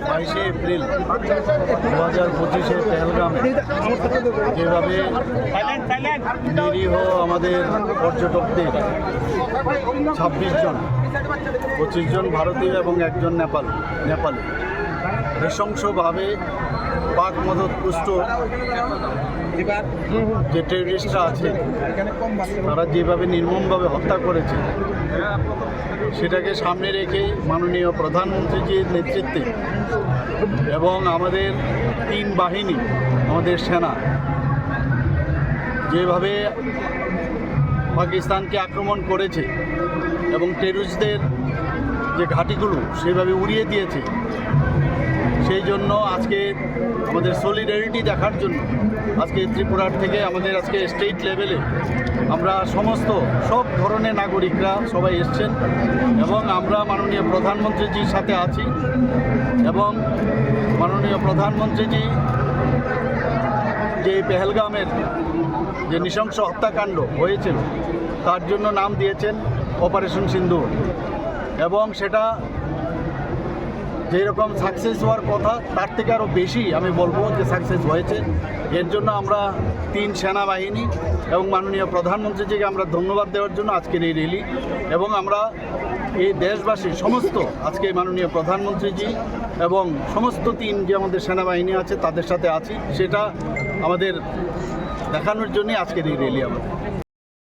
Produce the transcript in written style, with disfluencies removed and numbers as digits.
বাইশে এপ্রিল 2025 পেহেলগামে যেভাবে নিরীহ আমাদের পর্যটকদের 26 জন 25 জন ভারতীয় এবং একজন নেপালি নৃশংসভাবে পাক মদতপুষ্ট যে টেররিস্টরা আছে তারা যেভাবে নির্মমভাবে হত্যা করেছে সেটাকে সামনে রেখে মাননীয় প্রধানমন্ত্রীজির নেতৃত্বে এবং আমাদের 3 বাহিনী আমাদের সেনা যেভাবে পাকিস্তানকে আক্রমণ করেছে এবং টেররিস্টদের যে ঘাঁটিগুলো সেভাবে উড়িয়ে দিয়েছে, সেই জন্য আজকে আমাদের সলিডারিটি দেখার জন্য আজকে ত্রিপুরার থেকে আমাদের আজকে স্টেট লেভেলে আমরা সব ধরনের নাগরিকরা সবাই এসছেন এবং আমরা মাননীয় প্রধানমন্ত্রীজির সাথে আছি এবং মাননীয় প্রধানমন্ত্রীজি যে পেহেলগামের যে নৃশংস হত্যাকাণ্ড হয়েছিল তার জন্য নাম দিয়েছেন অপারেশন সিন্দুর এবং সেটা যেরকম সাকসেস হওয়ার কথা তার থেকে আরও বেশি আমি বলবো যে সাকসেস হয়েছে। এর জন্য আমরা 3 সেনাবাহিনী এবং মাননীয় প্রধানমন্ত্রীজিকে আমরা ধন্যবাদ দেওয়ার জন্য আজকের এই র্যালি এবং আমরা এই দেশবাসী সমস্ত আজকে মাননীয় প্রধানমন্ত্রীজি এবং সমস্ত 3 যে আমাদের সেনাবাহিনী আছে তাদের সাথে আছি, সেটা আমাদের দেখানোর জন্যই আজকের এই র্যালি আমাদের।